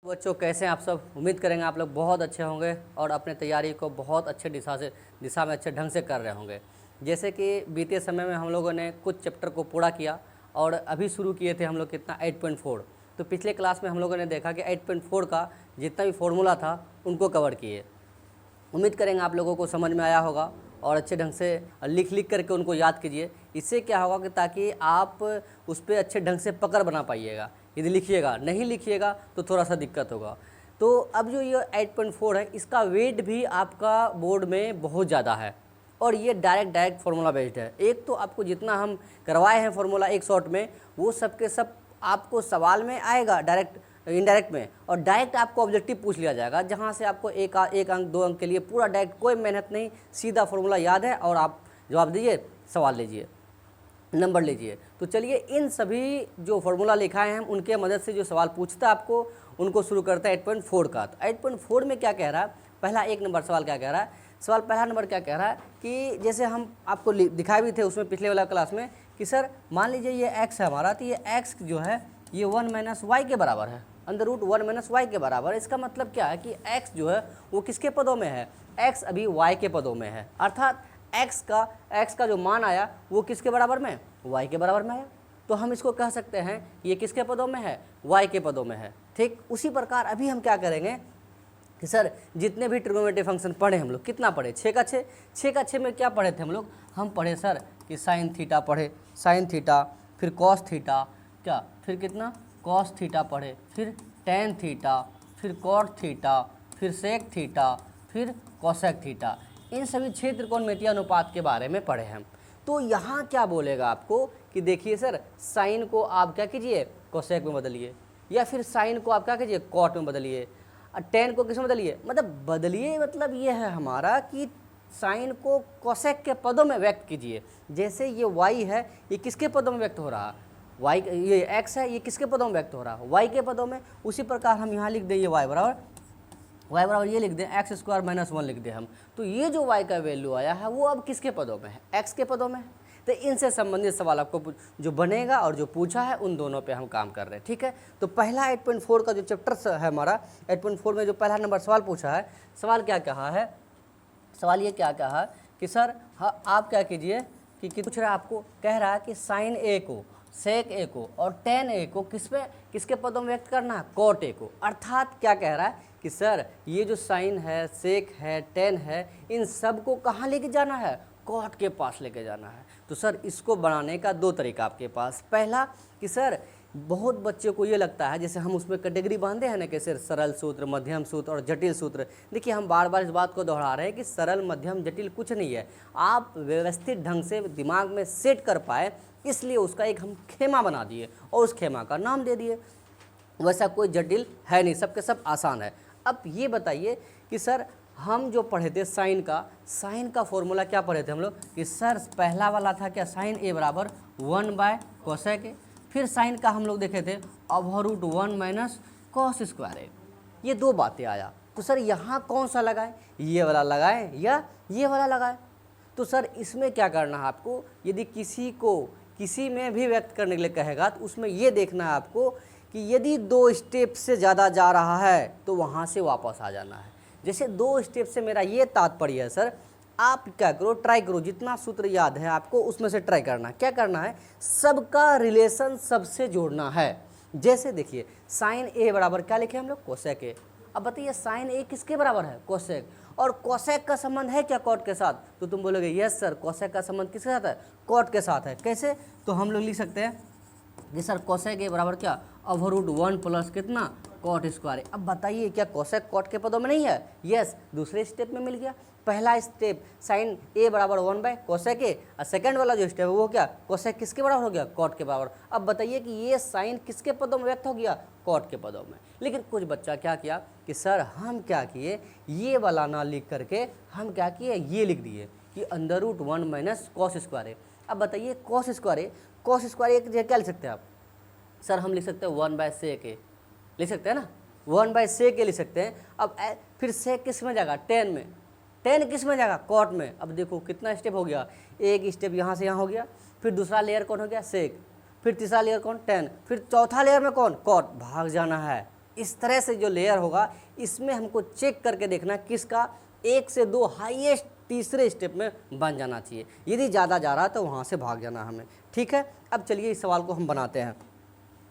बच्चों कैसे हैं आप सब। उम्मीद करेंगे आप लोग बहुत अच्छे होंगे और अपने तैयारी को बहुत अच्छे दिशा में अच्छे ढंग से कर रहे होंगे। जैसे कि बीते समय में हम लोगों ने कुछ चैप्टर को पूरा किया और अभी शुरू किए थे हम लोग कितना 8.4। तो पिछले क्लास में हम लोगों ने देखा कि 8.4 का जितना भी फॉर्मूला था उनको कवर किए। उम्मीद करेंगे आप लोगों को समझ में आया होगा और अच्छे ढंग से लिख करके उनको याद कीजिए। इससे क्या होगा कि ताकि आप उस पर अच्छे ढंग से पकड़ बना पाइएगा। यदि लिखिएगा नहीं लिखिएगा तो थोड़ा सा दिक्कत होगा। तो अब जो ये 8.4 है इसका वेट भी आपका बोर्ड में बहुत ज़्यादा है और ये डायरेक्ट फार्मूला बेस्ड है। एक तो आपको जितना हम करवाए हैं फार्मूला एक शॉर्ट में वो सब के सब आपको सवाल में आएगा डायरेक्ट इनडायरेक्ट में, और डायरेक्ट आपको ऑब्जेक्टिव पूछ लिया जाएगा जहाँ से आपको एक अंक 2 अंक के लिए पूरा डायरेक्ट कोई मेहनत नहीं, सीधा फार्मूला याद है और आप जवाब दीजिए, सवाल लीजिए, नंबर लीजिए। तो चलिए इन सभी जो फार्मूला लिखाए हैं उनके मदद से जो सवाल पूछता है आपको उनको शुरू करता है 8.4 का। तो 8.4 में क्या कह रहा है, पहला 1 नंबर सवाल क्या कह रहा है, सवाल पहला नंबर क्या कह रहा है कि जैसे हम आपको दिखाए भी थे उसमें पिछले वाला क्लास में कि सर मान लीजिए ये x है हमारा, तो ये x जो है ये 1 माइनस वाई के बराबर है, अंडर रूट 1 माइनस वाई के बराबर है। इसका मतलब क्या है कि x जो है वो किसके पदों में है, x अभी y के पदों में है, अर्थात x का जो मान आया वो किसके बराबर में, y के बराबर में आया। तो हम इसको कह सकते हैं ये किसके पदों में है, y के पदों में है। ठीक उसी प्रकार अभी हम क्या करेंगे कि सर जितने भी ट्रिग्नोमेट्री फंक्शन पढ़े हम लोग, कितना पढ़े, 6 का 6 में क्या पढ़े थे हम लोग, हम पढ़े सर कि साइन थीटा पढ़े, साइन थीटा, फिर कॉस थीटा, क्या फिर कितना कॉस थीटा पढ़े, फिर टेन थीटा, फिर कॉट थीटा, फिर सेक थीटा, फिर कोसेक थीटा। इन सभी 6 त्रिकोणमितीय अनुपात के बारे में पढ़े हम। तो यहाँ क्या बोलेगा आपको कि देखिए सर साइन को आप क्या कीजिए कोसेक में बदलिए, या फिर साइन को आप क्या कीजिए कॉट में बदलिए, टेन को किस में बदलिए, मतलब बदलिए मतलब ये है हमारा कि साइन को कोसेक के पदों में व्यक्त कीजिए। जैसे ये y है ये किसके पदों में व्यक्त हो रहा है, y, ये x है ये किसके पदों में व्यक्त हो रहा है, y के पदों में। उसी प्रकार हम यहाँ लिख दें ये y बराबर ये लिख दें x स्क्वायर माइनस 1 लिख दें हम। तो ये जो y का वैल्यू आया है वो अब किसके पदों में है, x के पदों में है। तो इनसे संबंधित सवाल आपको जो बनेगा और जो पूछा है उन दोनों पे हम काम कर रहे हैं। ठीक है, तो पहला 8.4 का जो चैप्टर है हमारा, 8.4 में जो पहला नंबर सवाल पूछा है, सवाल क्या कहा है, सवाल ये क्या कहा कि सर हाँ आप क्या कीजिए कि पूछ रहा है आपको, कह रहा है कि साइन ए को, सेक ए को और टेन ए को किसके पदों में व्यक्त करना है, कॉट ए को। अर्थात क्या कह रहा है कि सर ये जो साइन है, सेक है, टेन है, इन सब को कहाँ लेके जाना है, कॉट के पास लेके जाना है। तो सर इसको बनाने का 2 तरीका आपके पास। पहला कि सर बहुत बच्चे को ये लगता है जैसे हम उसमें कैटेगरी बांधे हैं ना कि सर सरल सूत्र, मध्यम सूत्र और जटिल सूत्र। देखिए हम बार बार इस बात को दोहरा रहे हैं कि सरल मध्यम जटिल कुछ नहीं है, आप व्यवस्थित ढंग से दिमाग में सेट कर पाए इसलिए उसका एक हम खेमा बना दिए और उस खेमा का नाम दे दिए। वैसा कोई जटिल है नहीं, सबके सब आसान है। अब ये बताइए कि सर हम जो पढ़े थे साइन का फॉर्मूला क्या पढ़े थे हम लोग कि सर पहला वाला था क्या, साइन ए बराबर 1 बाय कोसेक ए। फिर साइन का हम लोग देखे थे over root 1 minus cos square A. ये 2 बातें आया। तो सर यहाँ कौन सा लगाए, ये वाला लगाए या ये वाला लगाए। तो सर इसमें क्या करना है आपको, यदि किसी को किसी में भी व्यक्त करने के लिए कहेगा तो उसमें ये देखना है आपको कि यदि 2 स्टेप से ज़्यादा जा रहा है तो वहाँ से वापस आ जाना है। जैसे 2 स्टेप से मेरा ये तात्पर्य है सर, आप क्या करो, ट्राई करो, जितना सूत्र याद है आपको उसमें से ट्राई करना। क्या करना है, सबका रिलेशन सबसे जोड़ना है। जैसे देखिए साइन ए बराबर क्या लिखे हम लोग, कोसेक ए। अब बताइए साइन ए किसके बराबर है, कोसेक, और कोसेक का संबंध है क्या कॉट के साथ। तो तुम बोलोगे यस सर कोसेक का संबंध किसके साथ है, कॉट के साथ है। कैसे, तो हम लोग लिख सकते हैं कि सर कोसेक ए बराबर क्या, ओवर रूट 1 प्लस कितना कॉट स्क्वायर। अब बताइए क्या कोसेक कॉट के पदों में नहीं है, यस, दूसरे स्टेप में मिल गया। पहला स्टेप साइन ए बराबर 1 बाय कोसेक ए, और सेकंड वाला जो स्टेप है वो क्या, कोसेक किसके बराबर हो गया, कॉट के बराबर। अब बताइए कि ये साइन किसके पदों में व्यक्त हो गया, कॉट के पदों में। लेकिन कुछ बच्चा क्या किया कि सर हम क्या किए, ये वाला ना लिख करके हम क्या किए, ये लिख दिए कि under root 1 minus cos square A. अब बताइए कॉस स्क्वायर ए की जगह क्या लिख सकते हैं आप, सर हम लिख सकते हैं 1 बाय सेक ए लिख सकते हैं ना, 1 बाय सेक ए लिख सकते हैं। अब फिर सेक किस में जाएगा, 10 में, 10 किस में जाएगा, कॉट में। अब देखो कितना स्टेप हो गया, एक स्टेप यहाँ से यहाँ हो गया, फिर दूसरा लेयर कौन हो गया, सेक, फिर तीसरा लेयर कौन, 10, फिर चौथा लेयर में कौन, कॉट, भाग जाना है। इस तरह से जो लेयर होगा इसमें हमको चेक करके देखना किसका 1 से 2 हाईएस्ट तीसरे स्टेप में बन जाना चाहिए। यदि ज़्यादा जा रहा है तो वहाँ से भाग जाना हमें। ठीक है, अब चलिए इस सवाल को हम बनाते हैं।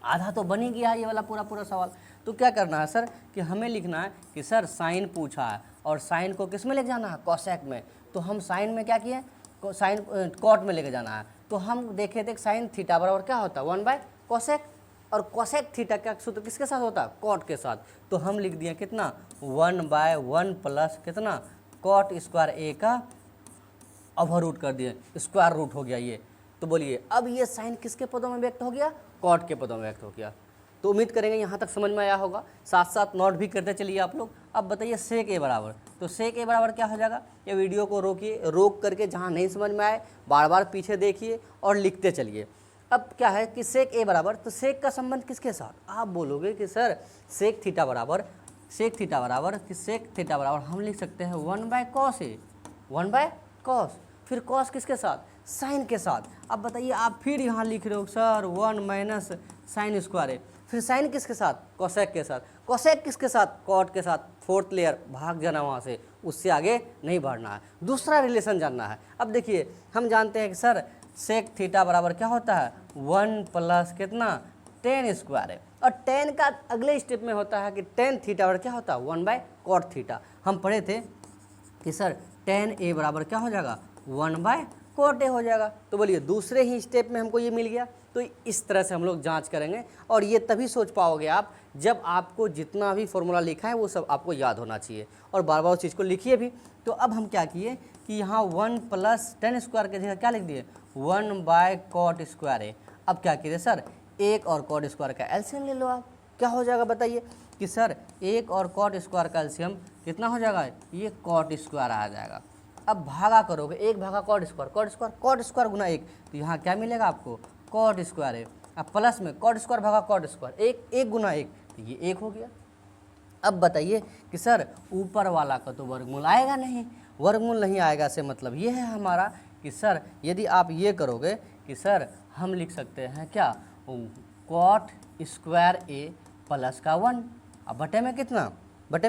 आधा तो बन ही गया ये वाला पूरा सवाल। तो क्या करना है सर कि हमें लिखना है कि सर साइन पूछा है और साइन को किस में लेके जाना है, कोसेक में। तो हम साइन में क्या किए, साइन कॉट में लेके जाना है। तो हम देखे थे साइन थीटा बराबर क्या होता है 1/कोसेक, और कोसेक थीटा का सूत्र किसके साथ होता है, कॉट के साथ। तो हम लिख दिए कितना 1/1 प्लस कितना कॉट स्क्वायर ए का ओवर रूट कर दिए, स्क्वायर रूट हो गया ये। तो बोलिए अब ये साइन किसके पदों में व्यक्त हो गया, कॉट के पदों में व्यक्त हो गया। तो उम्मीद करेंगे यहाँ तक समझ में आया होगा, साथ साथ नोट भी करते चलिए आप लोग। अब बताइए सेक ए बराबर, तो सेक ए बराबर क्या हो जाएगा, ये वीडियो को रोकिए, रोक करके जहाँ नहीं समझ में आए बार बार पीछे देखिए और लिखते चलिए। अब क्या है कि सेक ए बराबर, तो सेक का संबंध किसके साथ, आप बोलोगे कि सर सेक थीटा बराबर कि सेक थीटा बराबर हम लिख सकते हैं 1/कॉस ए, 1/कॉस, फिर कॉस किसके साथ, साइन के साथ। अब बताइए आप फिर यहाँ लिख रहे हो सर 1 माइनस साइन स्क्वायर है, फिर साइन किसके साथ, कोसेक के साथ, कोसेक किसके साथ, कॉट के साथ। फोर्थ लेयर भाग जाना वहाँ से, उससे आगे नहीं बढ़ना है, दूसरा रिलेशन जानना है। अब देखिए हम जानते हैं कि सर सेक थीटा बराबर क्या होता है 1 प्लस कितना टेन स्क्वायर है, और टेन का अगले स्टेप में होता है कि टेन थीटा बराबर क्या होता है 1/कॉट थीटा। हम पढ़े थे कि सर टेन ए बराबर क्या हो जाएगा 1/कॉट ए हो जाएगा। तो बोलिए दूसरे ही स्टेप में हमको ये मिल गया। तो इस तरह से हम लोग जांच करेंगे, और ये तभी सोच पाओगे आप जब आपको जितना भी फॉर्मूला लिखा है वो सब आपको याद होना चाहिए, और बार बार उस चीज़ को लिखिए भी। तो अब हम क्या किए कि यहाँ 1 प्लस टेन स्क्वायर के जगह क्या लिख दिए 1/कॉट स्क्वायर ए। अब क्या कीजिए सर एक और कॉट स्क्वायर का एलसीएम ले लो आप, क्या हो जाएगा बताइए कि सर एक और कॉट स्क्वायर का एलसीएम कितना हो जाएगा, ये कॉट स्क्वायर आ जाएगा। अब भागा करोगे, एक भागा कॉट स्क्वायर गुना एक, तो यहाँ क्या मिलेगा आपको कॉट स्क्वायर है। अब प्लस में कॉट स्क्वायर भागा कॉट स्क्वायर, एक गुना एक, तो ये एक हो गया। अब बताइए कि सर ऊपर वाला का तो वर्गमूल आएगा नहीं, वर्गमूल नहीं आएगा से मतलब ये है हमारा कि सर यदि आप ये करोगे कि सर हम लिख सकते हैं क्या कॉट स्क्वायर ए प्लस का 1, अब बटे में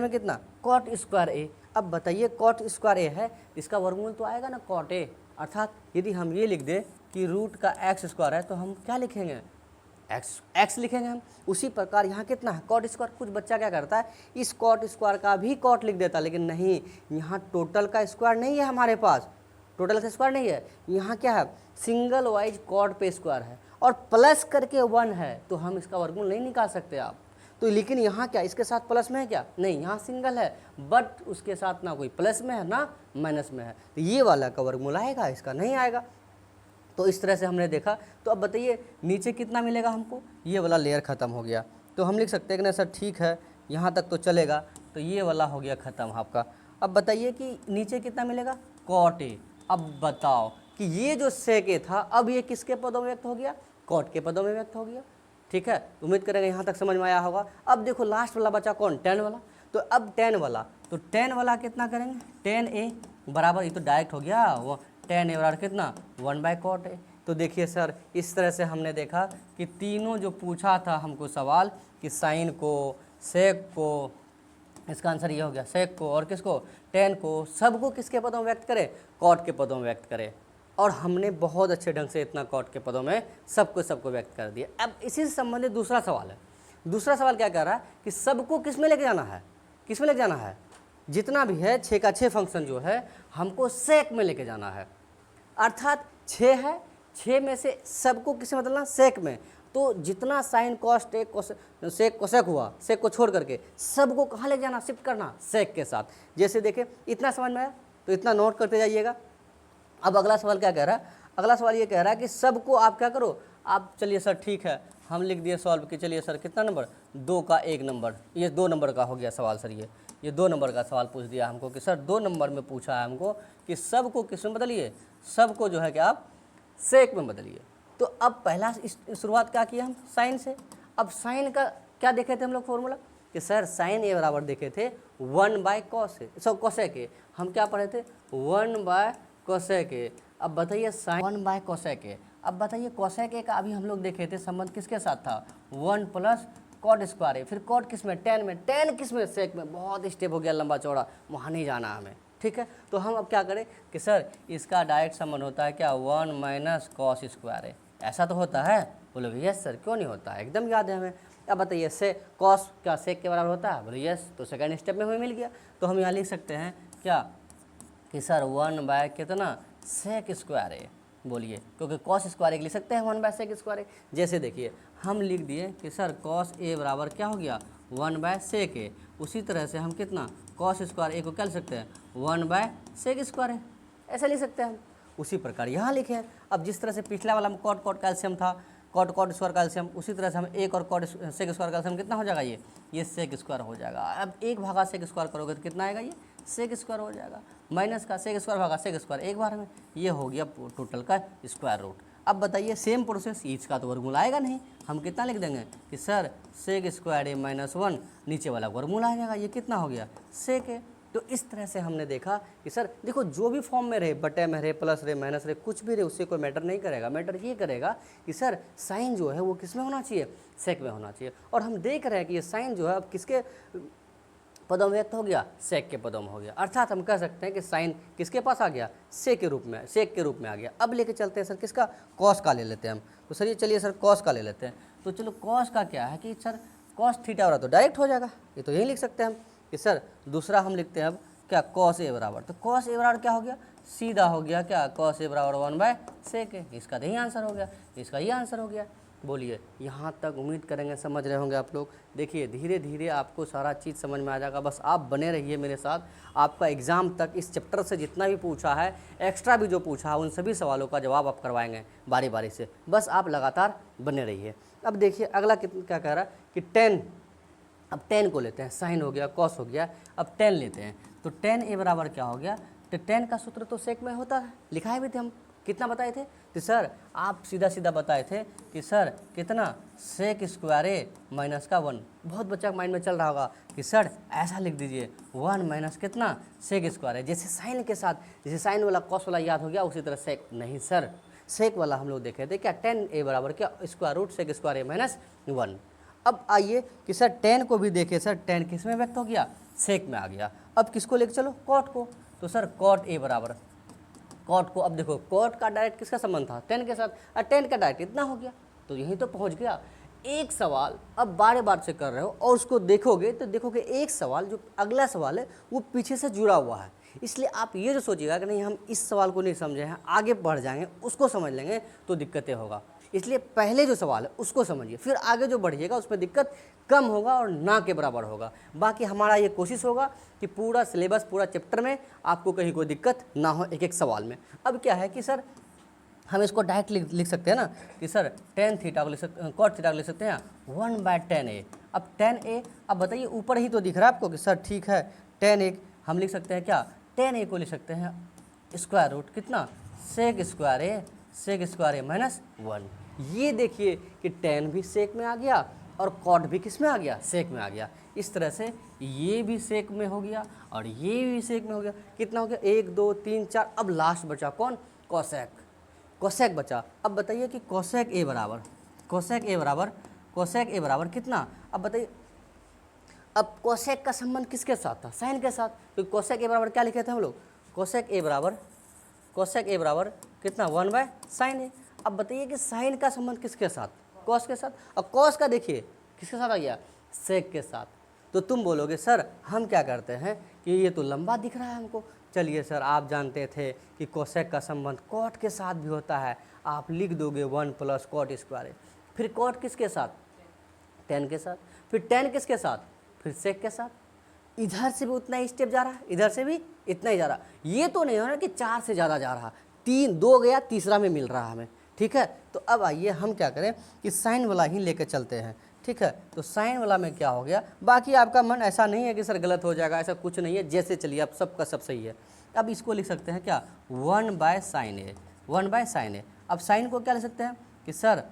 कितना कॉट स्क्वायर ए। अब बताइए कॉट स्क्वायर ए है, इसका वर्गमूल तो आएगा ना कॉट ए, अर्थात यदि हम ये लिख दें कि रूट का एक्स स्क्वायर है तो हम क्या लिखेंगे एक्स लिखेंगे हम। उसी प्रकार यहाँ कितना है कॉट स्क्वायर। कुछ बच्चा क्या करता है इस कॉट स्क्वायर का भी कॉट लिख देता है, लेकिन नहीं, यहाँ टोटल का स्क्वायर नहीं है हमारे पास, टोटल का स्क्वायर नहीं है, यहाँ क्या है सिंगल वाइज कॉट पे स्क्वायर है और प्लस करके 1 है, तो हम इसका वर्गमूल नहीं निकाल सकते आप। तो लेकिन यहाँ क्या इसके साथ प्लस में है क्या, नहीं, यहाँ सिंगल है बट उसके साथ ना कोई प्लस में है ना माइनस में है, तो ये वाला का वर्गमूल आएगा, इसका नहीं आएगा। तो इस तरह से हमने देखा। तो अब बताइए नीचे कितना मिलेगा हमको, ये वाला लेयर ख़त्म हो गया, तो हम लिख सकते हैं कि ना सर ठीक है यहाँ तक तो चलेगा, तो ये वाला हो गया ख़त्म आपका। अब बताइए कि नीचे कितना मिलेगा कॉट ए। अब बताओ कि ये जो सेक ए था अब ये किसके पदों में व्यक्त हो गया, कॉट के पदों में व्यक्त हो गया। ठीक है, उम्मीद करेंगे यहाँ तक समझ में आया होगा। अब देखो लास्ट वाला बचा कौन, टेन वाला। तो अब टेन वाला कितना करेंगे, टेन ए बराबर, ये तो डायरेक्ट हो गया वो टेन ए बराबर कितना 1/कॉट ए। तो देखिए सर इस तरह से हमने देखा कि तीनों जो पूछा था हमको सवाल कि साइन को, सेक को, इसका आंसर ये हो गया सेक को, और किसको टेन को, सबको किसके पदों में व्यक्त करें, कॉट के पदों में व्यक्त करें। और हमने बहुत अच्छे ढंग से इतना कॉट के पदों में सबको व्यक्त कर दिया। अब इसी से संबंधित दूसरा सवाल है। दूसरा सवाल क्या कह रहा है कि सबको किस में लेके जाना है, किस में लेके जाना है, जितना भी है 6 का 6 फंक्शन जो है हमको सेक में लेके जाना है। अर्थात 6 है, 6 में से सबको किस में बदलना, सेक में। तो जितना sine cos tan sec cosec हुआ, सेक को छोड़ करके सबको कहाँ ले जाना, शिफ्ट करना सेक के साथ। जैसे देखें इतना समझ में आया तो इतना नोट करते जाइएगा। अब अगला सवाल क्या कह रहा है, अगला सवाल ये कह रहा है कि सबको आप क्या करो, आप चलिए सर ठीक है हम लिख दिए सॉल्व कि चलिए सर कितना नंबर 2 का 1 नंबर, ये 2 नंबर का हो गया सवाल सर। ये 2 नंबर का सवाल पूछ दिया हमको कि सर 2 नंबर में पूछा है हमको कि सबको किस में बदलिए, सबको जो है कि आप सेक में बदलिए। तो अब पहला शुरुआत क्या किया हम साइन से। अब साइन का क्या देखे थे हम लोग फॉर्मूला कि सर साइन ए बराबर देखे थे 1/कोसेक ए। हम क्या पढ़े थे 1/कोसेक ए। अब बताइए साइन 1/कोसेक ए। अब बताइए कोसेक ए का अभी हम लोग देखे थे संबंध किसके साथ था 1 प्लस कॉट स्क्वायर ए, फिर कॉट किस में, टेन में, टेन किस में, सेक में। बहुत स्टेप हो गया लंबा चौड़ा, वहाँ नहीं जाना हमें, ठीक है। तो हम अब क्या करें कि सर इसका डायरेक्ट संबंध होता है क्या, 1 माइनस कॉस स्क्वायर ए, ऐसा तो होता है। बोलो यस सर, क्यों नहीं होता है, एकदम याद है हमें। अब बताइए से कॉस क्या सेक के बराबर होता है, बोलो यस, तो सेकंड स्टेप में हमें मिल गया। तो हम यहाँ लिख सकते हैं क्या कि सर 1 बाय कितना, सेक स्क्वायर ए, बोलिए, क्योंकि कॉस स्क्वायर ए लिख सकते हैं 1 बाय सेक स्क्वायर ए। जैसे देखिए हम लिख दिए कि सर कॉस ए बराबर क्या हो गया, 1 बाय सेक ए। उसी तरह से हम कितना, कॉस स्क्वायर ए को क्या लिख सकते हैं, 1 बाय सेक स्क्वायर ए, ऐसे लिख सकते हैं हम। उसी प्रकार यहाँ लिखे हैं। अब जिस तरह से पिछला वाला में कॉट कॉट कैल्शियम था, कॉट कॉट स्क्वायर कैल्शियम, उसी तरह से हम एक और कॉट सेक स्क्वायर कैल्शियम कितना हो जाएगा, ये सेक स्क्वायर हो जाएगा। अब एक भागा सेक स्क्वायर करोगे तो कितना आएगा, ये सेक स्क्वायर हो जाएगा। माइनस का सेक स्क्वायर भागा सेक स्क्वायर एक बार में, ये हो गया टोटल का स्क्वायर रूट। अब बताइए सेम प्रोसेस, इसका तो वर्गमूल आएगा नहीं, हम कितना लिख देंगे कि सर सेक स्क्वायर ए माइनस 1, नीचे वाला वर्गमूल आ जाएगा, ये कितना हो गया, सेक ए। तो इस तरह से हमने देखा कि सर देखो जो भी फॉर्म में रहे, बटे में रहे, प्लस रहे, माइनस रहे, कुछ भी रहे, उससे कोई मैटर नहीं करेगा। मैटर ये करेगा कि सर साइन जो है वो किस में होना चाहिए, सेक में होना चाहिए। और हम देख रहे हैं कि ये साइन जो है अब किसके पदों में व्यक्त हो गया, सेक के पदों में हो गया। अर्थात हम कह सकते हैं कि साइन किसके पास आ गया, सेक के रूप में, सेक के रूप में आ गया। अब लेके चलते हैं सर किसका, कॉस का ले लेते हैं हम। तो सर ये चलिए सर कॉस का ले लेते हैं। तो चलो कॉस का क्या है कि सर कॉस थीटा वाला तो डायरेक्ट हो जाएगा, ये तो यही लिख सकते हैं हम कि सर दूसरा हम लिखते हैं अब क्या, कॉस ए बराबर, तो कॉस ए बराबर क्या हो गया, सीधा हो गया क्या, कॉस ए बराबर 1 बाय सेक ए। इसका यही आंसर हो गया, इसका ये आंसर हो गया। बोलिए यहाँ तक उम्मीद करेंगे समझ रहे होंगे आप लोग। देखिए धीरे धीरे आपको सारा चीज़ समझ में आ जाएगा, बस आप बने रहिए मेरे साथ। आपका एग्ज़ाम तक इस चैप्टर से जितना भी पूछा है, एक्स्ट्रा भी जो पूछा है, उन सभी सवालों का जवाब आप करवाएंगे बारी बारी से, बस आप लगातार बने रहिए। अब देखिए अगला क्या कह रहा है कि 10, अब 10 को लेते हैं, साइन हो गया, कॉस हो गया, अब 10 लेते हैं। तो 10 ए बराबर क्या हो गया, तो 10 का सूत्र तो सेक में होता है, लिखाए भी थे हम, कितना बताए थे कि सर आप सीधा सीधा बताए थे कि सर कितना, सेक स्क्वायर ए माइनस का 1। बहुत बच्चा माइंड में चल रहा होगा कि सर ऐसा लिख दीजिए 1 माइनस कितना, सेक स्क्वायर है, जैसे साइन के साथ, जैसे साइन वाला कॉस वाला याद हो गया, उसी तरह सेक नहीं सर, सेक वाला हम लोग देखे थे क्या, 10 ए बराबर क्या, स्क्वायर रूट सेक स्क्वायर ए माइनस 1। अब आइए कि सर 10 को भी देखें, सर 10 किस में व्यक्त हो गया, सेक में आ गया। अब किसको लेके चलो, कॉट को। तो सर कॉट ए बराबर, कॉट को, अब देखो कॉट का डायरेक्ट किसका संबंध था, 10 के साथ, और 10 का डायरेक्ट इतना हो गया, तो यहीं तो पहुंच गया। एक सवाल अब बार बार से कर रहे हो और उसको देखोगे तो देखोगे एक सवाल जो अगला सवाल है वो पीछे से जुड़ा हुआ है। इसलिए आप ये जो सोचिएगा कि नहीं हम इस सवाल को नहीं समझे हैं, आगे बढ़ जाएंगे, उसको समझ लेंगे तो दिक्कतें होगा। इसलिए पहले जो सवाल है उसको समझिए, फिर आगे जो बढ़िएगा उसमें दिक्कत कम होगा और ना के बराबर होगा। बाकी हमारा ये कोशिश होगा कि पूरा सिलेबस, पूरा चैप्टर में आपको कहीं कोई दिक्कत ना हो एक एक सवाल में। अब क्या है कि सर हम इसको डायरेक्ट लिख सकते हैं ना कि सर टेन थीटा को लिख सकते, कॉट थीटा को लिख सकते हैं 1 बाय 10a। अब 10a, अब बताइए ऊपर ही तो दिख रहा है आपको कि सर ठीक है 10a, हम लिख सकते हैं क्या, 10a को लिख सकते हैं स्क्वायर रूट कितना, सेक स्क्वायर ए माइनस 1। ये देखिए कि 10 भी सेक में आ गया और कॉट भी किस में आ गया, सेक में आ गया। इस तरह से ये भी सेक में हो गया और ये भी सेक में हो गया। कितना हो गया, 1 2 3 4, अब लास्ट बचा कौन, कोसेक, कोसेक बचा। अब बताइए कि कोसेक ए बराबर, कोसेक ए बराबर कितना, अब बताइए, अब कोसेक का संबंध किसके साथ था, साइन के साथ। तो कोसेक ए बराबर क्या लिखे थे हम लोग, कोसेक ए बराबर कितना, 1 बाय साइन ए। अब बताइए कि साइन का संबंध किसके साथ, कॉस के साथ, और कॉस का देखिए किसके साथ आ गया, सेक के साथ। तो तुम बोलोगे सर हम क्या करते हैं कि ये तो लंबा दिख रहा है हमको। चलिए सर आप जानते थे कि कोसेक का संबंध कॉट के साथ भी होता है, आप लिख दोगे 1 प्लस कॉट स्क्वायर। फिर कॉट किसके साथ, 10 के साथ, फिर 10 किसके साथ, फिर सेक के साथ। इधर से भी उतना ही स्टेप जा रहा है, इधर से भी इतना ही जा रहा। ये तो नहीं हो रहा कि 4 से ज़्यादा जा रहा, 2 गया, तीसरा में मिल रहा हमें, ठीक है। तो अब आइए हम क्या करें कि साइन वाला ही लेकर चलते हैं, ठीक है। तो साइन वाला में क्या हो गया, बाकी आपका मन ऐसा नहीं है कि सर गलत हो जाएगा, ऐसा कुछ नहीं है, जैसे चलिए आप सबका सब सही है। अब इसको लिख सकते हैं क्या, 1 by sine A, 1 by sine A. अब साइन को क्या लिख सकते हैं कि sir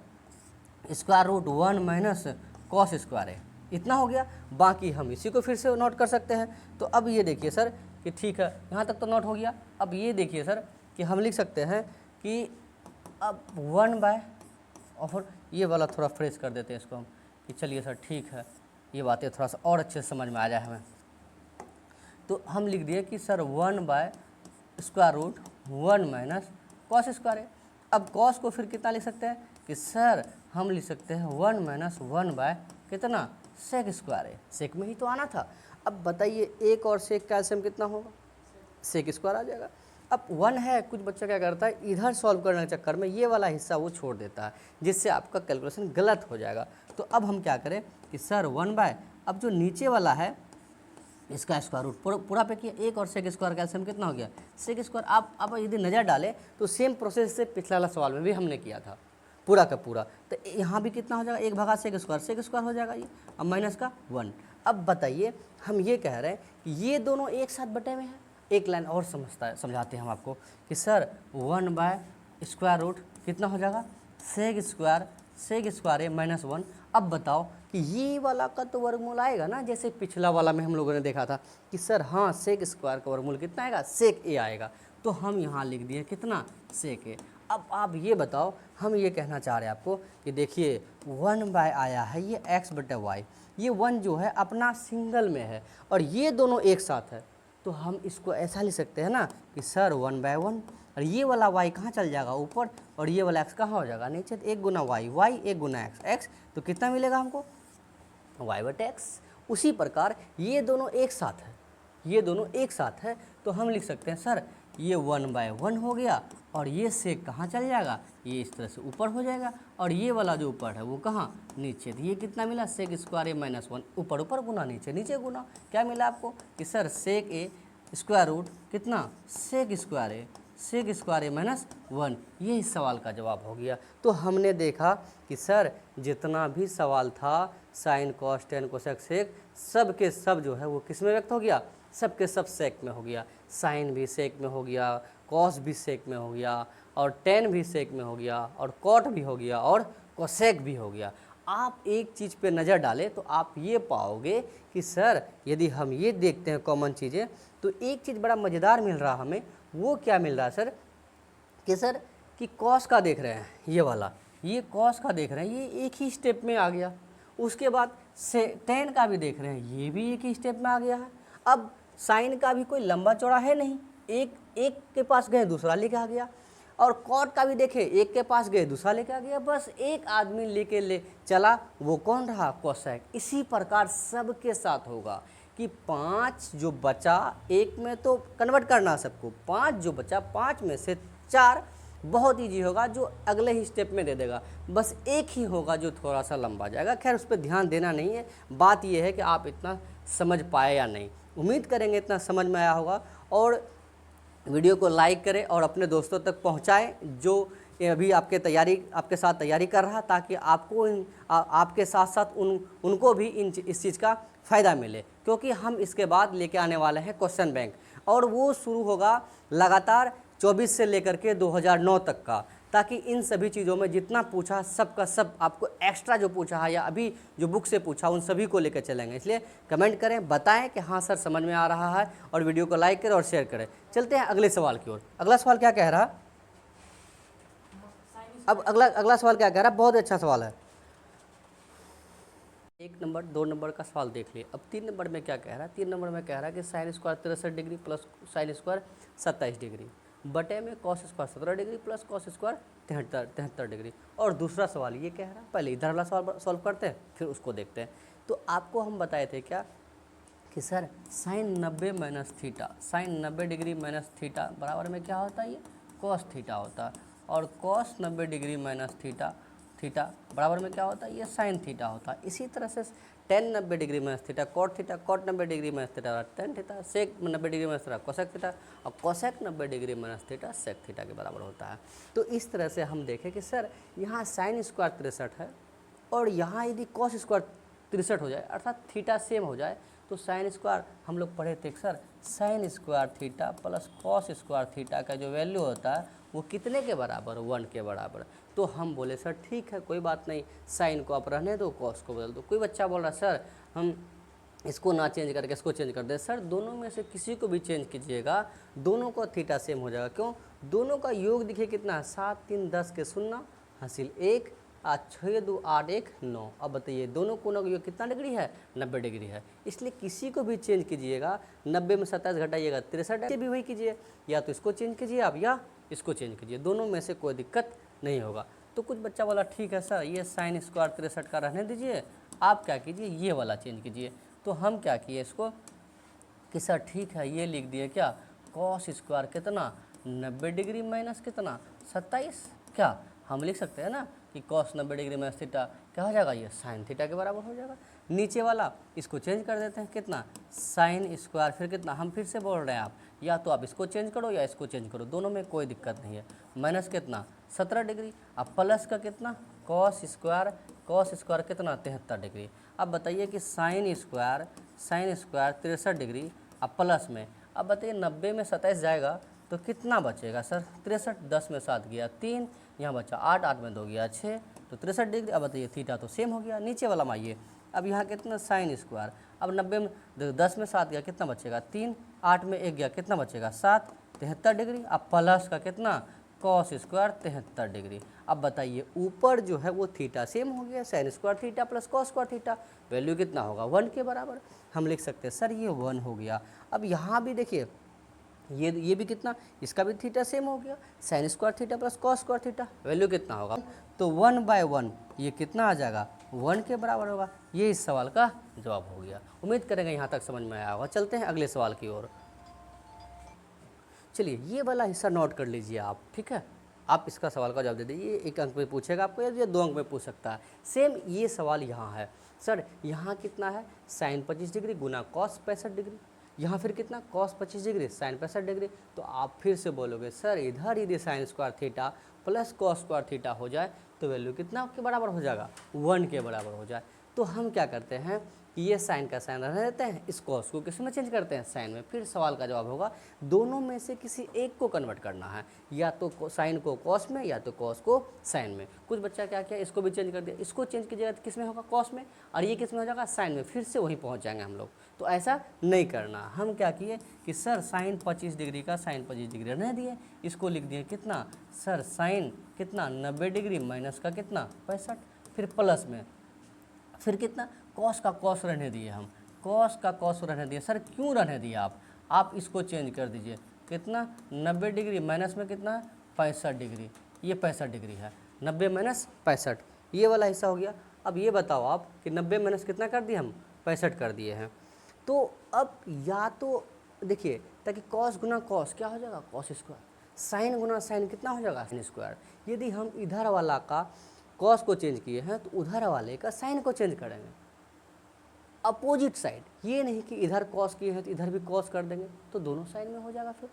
square root 1 minus cos square A, इतना हो गया। बाकी हम इसी को फिर से नोट कर सकते हैं। तो अब ये देखिए सर कि ठीक है यहाँ तक तो नोट हो गया। अब ये देखिए सर कि हम लिख सकते हैं कि अब 1 बाय, और ये वाला थोड़ा फ्रेश कर देते हैं इसको हम कि चलिए सर ठीक है, ये बातें थोड़ा सा और अच्छे से समझ में आ जाए हमें। तो हम लिख दिए कि सर 1/√1 माइनस कॉस स्क्वायर है। अब कॉस को फिर कितना लिख सकते हैं कि सर हम लिख सकते हैं 1 माइनस 1 बाय कितना सेक स्क्वायर है। सेक में ही तो आना था। अब बताइए एक और सेक का एलसीएम कितना होगा, सेक स्क्वायर आ जाएगा। अब 1 है, कुछ बच्चा क्या करता है इधर सॉल्व करने के चक्कर में ये वाला हिस्सा वो छोड़ देता है, जिससे आपका कैलकुलेशन गलत हो जाएगा। तो अब हम क्या करें कि सर 1 बाय, अब जो नीचे वाला है इसका स्क्वायर रूट पूरा पे किया, एक और सेक स्क्वायर का एलसीएम कितना हो गया सेक स्क्वायर। आप यदि नज़र डालें तो सेम प्रोसेस से पिछला वाला सवाल में भी हमने किया था पूरा का पूरा। तो यहाँ भी कितना हो जाएगा, 1 भागा सेक स्क्वायर हो जाएगा ये, अब माइनस का 1। अब बताइए हम ये कह रहे हैं कि ये दोनों एक साथ बटे में हैं। एक लाइन और समझाते हैं हम आपको कि सर 1 बाय स्क्वायर रूट कितना हो जाएगा सेक स्क्वायर है माइनस 1। अब बताओ कि ये वाला का तो वर्गमूल आएगा ना, जैसे पिछला वाला में हम लोगों ने देखा था कि सर हाँ सेक स्क्वायर का वर्गमूल कितना आएगा, सेक ए आएगा। तो हम यहाँ लिख दिए कितना सेक ए। अब आप ये बताओ, हम ये कहना चाह रहे हैं आपको कि देखिए 1 बाय आया है ये x बटे वाई, ये 1 जो है अपना सिंगल में है और ये दोनों एक साथ है। तो हम इसको ऐसा लिख सकते हैं ना कि सर 1/1, और ये वाला y कहाँ चल जाएगा ऊपर, और ये वाला x कहाँ हो जाएगा नीचे। तो 1 गुना y, y 1 गुना x, तो कितना मिलेगा हमको y बटे x। उसी प्रकार ये दोनों एक साथ है, ये दोनों एक साथ है, तो हम लिख सकते हैं सर ये 1/1 हो गया और ये सेक कहाँ चल जाएगा, ये इस तरह से ऊपर हो जाएगा, और ये वाला जो ऊपर है वो कहाँ नीचे। तो ये कितना मिला सेक स्क्वायर ए माइनस 1, ऊपर ऊपर गुना नीचे नीचे गुना, क्या मिला आपको कि सर सेक ए स्क्वायर रूट कितना सेक स्क्वायर ए माइनस 1। ये इस सवाल का जवाब हो गया। तो हमने देखा कि सर जितना भी सवाल था sine cos tan cosec sec, सब के सब जो है वो किस में व्यक्त हो गया, सब के सब सेक में हो गया। साइन भी सेक में हो गया, कॉस भी सेक में हो गया, और टेन भी सेक में हो गया, और कॉट भी हो गया, और कोसेक भी हो गया। आप एक चीज़ पे नज़र डालें तो आप ये पाओगे कि सर यदि हम ये देखते हैं कॉमन चीज़ें, तो एक चीज़ बड़ा मज़ेदार मिल रहा हमें। वो क्या मिल रहा है सर कि सर कि कॉस का देख रहे हैं, ये वाला ये कॉस का देख रहे हैं, ये एक ही स्टेप में आ गया। उसके बाद से टेन का भी देख रहे हैं, ये भी एक ही स्टेप में आ गया है। अब साइन का भी कोई लंबा चौड़ा है नहीं, एक के पास गए दूसरा लेके आ गया, और कॉट का भी देखे एक के पास गए दूसरा लेके आ गया, बस एक आदमी लेके ले चला, वो कौन रहा कोसेक। इसी प्रकार सबके साथ होगा कि 5 जो बचा, एक में तो कन्वर्ट करना सबको, 5 जो बचा 5 में से 4 बहुत ईजी होगा, जो अगले ही स्टेप में दे देगा। बस एक ही होगा जो थोड़ा सा लंबा जाएगा। खैर उस पर ध्यान देना नहीं है, बात यह है कि आप इतना समझ पाए या नहीं। उम्मीद करेंगे इतना समझ में आया होगा, और वीडियो को लाइक करें और अपने दोस्तों तक पहुंचाएं जो अभी आपके साथ तैयारी कर रहा, ताकि आपको आपके साथ साथ उनको भी इस चीज़ का फ़ायदा मिले। क्योंकि हम इसके बाद लेके आने वाले हैं क्वेश्चन बैंक, और वो शुरू होगा लगातार 24 से लेकर के 2009 तक का, ताकि इन सभी चीज़ों में जितना पूछा सब का सब आपको एक्स्ट्रा जो पूछा है या अभी जो बुक से पूछा उन सभी को लेकर चलेंगे। इसलिए कमेंट करें, बताएं कि हाँ सर समझ में आ रहा है, और वीडियो को लाइक करें और शेयर करें। चलते हैं अगले सवाल की ओर। अगला सवाल क्या कह रहा, अब अगला सवाल क्या कह रहा, बहुत अच्छा सवाल है। 1 नंबर 2 नंबर का सवाल देख लिए। अब 3 नंबर में क्या कह रहा है, 3 नंबर में कह रहा है कि sine square 63 degree plus sine square 27 degree बटे में cos square 17 degree plus cos square 73 degree. और दूसरा सवाल ये कह रहा है, पहले इधर वाला सवाल सॉल्व करते हैं फिर उसको देखते हैं। तो आपको हम बताए थे क्या कि sir sine 90 minus theta, sine 90 degree minus theta बराबर में क्या होता है, ये कॉस थीटा होता है, और कॉस 90 डिग्री माइनस थीटा बराबर में क्या होता है, ये साइन थीटा होता है। इसी तरह से tan 90 degree minus theta cot 90 degree minus theta tan theta, sec 90 degree minus theta cosec theta, और cosec 90 degree minus theta sec theta के बराबर होता है। तो इस तरह से हम देखें कि सर यहाँ साइन स्क्वायर 63 है, और यहाँ यदि कॉस स्क्वायर 63 हो जाए, अर्थात थीटा सेम हो जाए, तो साइन स्क्वायर हम लोग पढ़े थे sir sine square theta plus cos square theta का जो वैल्यू होता है वो कितने के बराबर, 1 के बराबर। तो हम बोले सर ठीक है कोई बात नहीं, साइन को आप रहने दो, कॉस को बदल दो। कोई बच्चा बोल रहा सर हम इसको ना चेंज करके इसको चेंज कर दे। सर दोनों में से किसी को भी चेंज कीजिएगा, दोनों का थीटा सेम हो जाएगा। क्यों, दोनों का योग देखिए कितना है, 7 3 10 के 0 हासिल 1, 6 2 8 1 9। अब बताइए दोनों कोनों का योग कितना डिग्री है, 90 डिग्री है। इसलिए किसी को भी चेंज कीजिएगा, 90 में 27 घटाइएगा 63, भी वही कीजिए, या तो इसको चेंज कीजिए आप या इसको चेंज कीजिए, दोनों में से कोई दिक्कत नहीं होगा। तो कुछ बच्चा बोला ठीक है सर ये साइन स्क्वायर 63 का रहने दीजिए, आप क्या कीजिए ये वाला चेंज कीजिए। तो हम क्या किए इसको कि सर ठीक है ये लिख दिए क्या, कॉस स्क्वायर कितना 90 डिग्री माइनस कितना 27, क्या हम लिख सकते हैं ना कि कॉस 90 डिग्री माइनस थीटा क्या हो जाएगा, ये साइन थीटा के बराबर हो जाएगा। नीचे वाला इसको चेंज कर देते हैं कितना, साइन स्क्वायर फिर कितना, हम फिर से बोल रहे हैं आप या तो आप इसको चेंज करो या इसको चेंज करो, दोनों में कोई दिक्कत नहीं है। माइनस कितना 17 डिग्री, अब प्लस का कितना कॉस स्क्वायर कितना 73 डिग्री। अब बताइए कि साइन स्क्वायर 63 डिग्री, अब प्लस में, अब बताइए 90 में 27 जाएगा तो कितना बचेगा सर 63, 10 में 7 गया 3, यहाँ बचा 8, 8 में 2 गया 6, तो 63 डिग्री। अब बताइए थीटा तो सेम हो गया। नीचे वाला माइए, अब यहाँ कितना साइन स्क्वायर, अब 90 में 10 में 7 गया कितना बचेगा 3, 8 में 1 गया कितना बचेगा 7, 73 डिग्री। अब प्लस का कितना कॉस स्क्वायर 73 डिग्री। अब बताइए ऊपर जो है वो थीटा सेम हो गया, sine square theta plus cos square theta, value कितना होगा 1 के बराबर। हम लिख सकते हैं सर ये 1 हो गया। अब यहाँ भी देखिए ये भी कितना, इसका भी थीटा सेम हो गया, sine square theta plus cos square theta, value कितना होगा, तो 1/1 ये कितना आ जाएगा 1 के बराबर होगा। ये इस सवाल का जवाब हो गया। उम्मीद करेंगे यहाँ तक समझ में आया होगा। चलते हैं अगले सवाल की ओर। चलिए ये वाला हिस्सा नोट कर लीजिए आप, ठीक है, आप इसका सवाल का जवाब दे दीजिए। ये 1 अंक में पूछेगा आपको या 2 अंक में पूछ सकता है। सेम ये सवाल यहाँ है सर, यहाँ कितना है साइन 25 डिग्री गुना कॉस 65 डिग्री, यहाँ फिर कितना कॉस 25 डिग्री साइन 65 डिग्री। तो आप फिर से बोलोगे सर इधर यदि sine square theta plus cos square theta हो जाए तो वैल्यू कितना के बराबर हो जाएगा 1 के बराबर हो जाए। तो हम क्या करते हैं कि ये साइन का साइन रहने देते हैं, इस कॉस को किस में चेंज करते हैं साइन में। फिर सवाल का जवाब होगा दोनों में से किसी एक को कन्वर्ट करना है, या तो साइन को कॉस में या तो कॉस को साइन में। कुछ बच्चा क्या किया इसको भी चेंज कर दिया, इसको चेंज कीजिएगा तो किस में होगा कॉस में, और ये किस में हो जाएगा साइन में, फिर से वहीं पहुँच जाएंगे हम लोग। तो ऐसा नहीं करना। हम क्या किए कि सर साइन 25 डिग्री का साइन 25 डिग्री रहने दिए, इसको लिख दिए कितना सर साइन कितना 90 डिग्री माइनस का कितना 65, फिर प्लस में फिर कितना कॉस का कॉस रहने दिए, हम कॉस का कॉस रहने दिए। सर क्यों रहने दिए आप इसको चेंज कर दीजिए कितना 90 डिग्री माइनस में कितना 65 डिग्री, ये 65 डिग्री है, 90 माइनस 65 ये वाला हिस्सा हो गया। अब ये बताओ आप कि 90 माइनस कितना कर दिए हम 65 कर दिए हैं। तो अब या तो देखिए ताकि कॉस गुना कॉस क्या हो जाएगा कॉस स्क्वायर, साइन गुना साइन कितना हो जाएगा साइन स्क्वायर। यदि हम इधर वाला का कॉस को चेंज किए हैं तो उधर वाले का साइन को चेंज करेंगे, अपोजिट साइड। ये नहीं कि इधर कॉस किए हैं तो इधर भी कॉस कर देंगे, तो दोनों साइड में हो जाएगा, फिर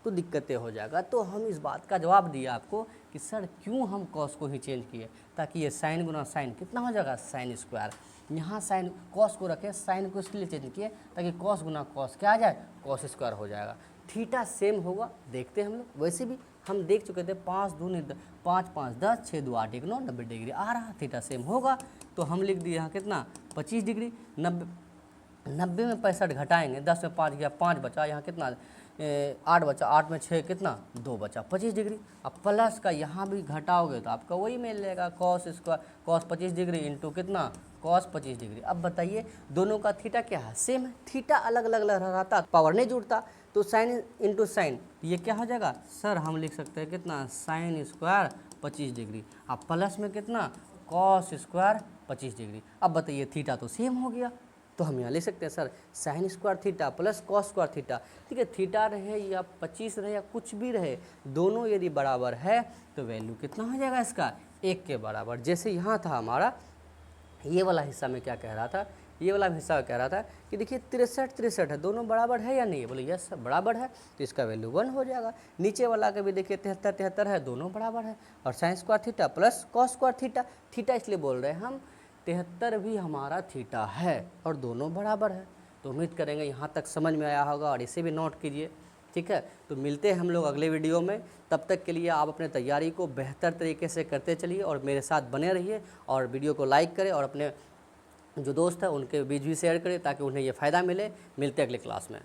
तो दिक्कतें हो जाएगा। तो हम इस बात का जवाब दिया आपको कि सर क्यों हम कॉस को ही चेंज किए, ताकि ये साइन गुना साइन कितना हो जाएगा साइन स्क्वायर। यहाँ साइन कॉस को रखे, साइन को इसलिए चेंज किए ताकि कॉस गुना कॉस क्या आ जाए कॉस स्क्वायर हो जाएगा। थीटा सेम होगा, देखते हैं हम लोग। वैसे भी हम देख चुके थे 5 दूनी 5 5 10 6 2 8 1 9 90 डिग्री आ रहा, थीटा सेम होगा। तो हम लिख दिए यहाँ कितना 25 डिग्री, 90 में 65 घटाएंगे, 10 में 5 गया 5 बचा, यहाँ कितना 8 बचा, 8 में 6 कितना 2 बचा 25 डिग्री। अब प्लस का यहाँ भी घटाओगे तो आपका वही मिल जाएगा cos square cos 25 degree into कितना कॉस 25 डिग्री। अब बताइए दोनों का थीटा क्या है सेम है, थीटा अलग अलग रहता पावर नहीं जुड़ता, तो साइन इंटू साइन ये क्या हो जाएगा सर हम लिख सकते हैं कितना साइन स्क्वायर 25 डिग्री, अब प्लस में कितना कॉस स्क्वायर 25 डिग्री। अब बताइए थीटा तो सेम हो गया, तो हम यहाँ लिख सकते हैं sir sine square theta plus cos square theta. ठीक है, थीटा रहे या 25 रहे या कुछ भी रहे, दोनों यदि बराबर है तो वैल्यू कितना हो जाएगा इसका 1 के बराबर। जैसे यहाँ था हमारा ये वाला हिस्सा में क्या कह रहा था, ये वाला हिस्सा कह रहा था कि देखिए 63 है, दोनों बराबर है या नहीं, बोले यस बराबर है, तो इसका वैल्यू 1 हो जाएगा। नीचे वाला का भी देखिए 73 है, दोनों बराबर है, और sine square theta plus cos square theta, theta इसलिए बोल रहे हैं हम 73 भी हमारा थीटा है और दोनों बराबर है। तो उम्मीद करेंगे यहाँ तक समझ में आया होगा, और इसे भी नोट कीजिए। ठीक है, तो मिलते हैं हम लोग अगले वीडियो में। तब तक के लिए आप अपने तैयारी को बेहतर तरीके से करते चलिए और मेरे साथ बने रहिए, और वीडियो को लाइक करें और अपने जो दोस्त हैं उनके बीच भी शेयर करें ताकि उन्हें ये फ़ायदा मिले। मिलते हैं अगले क्लास में।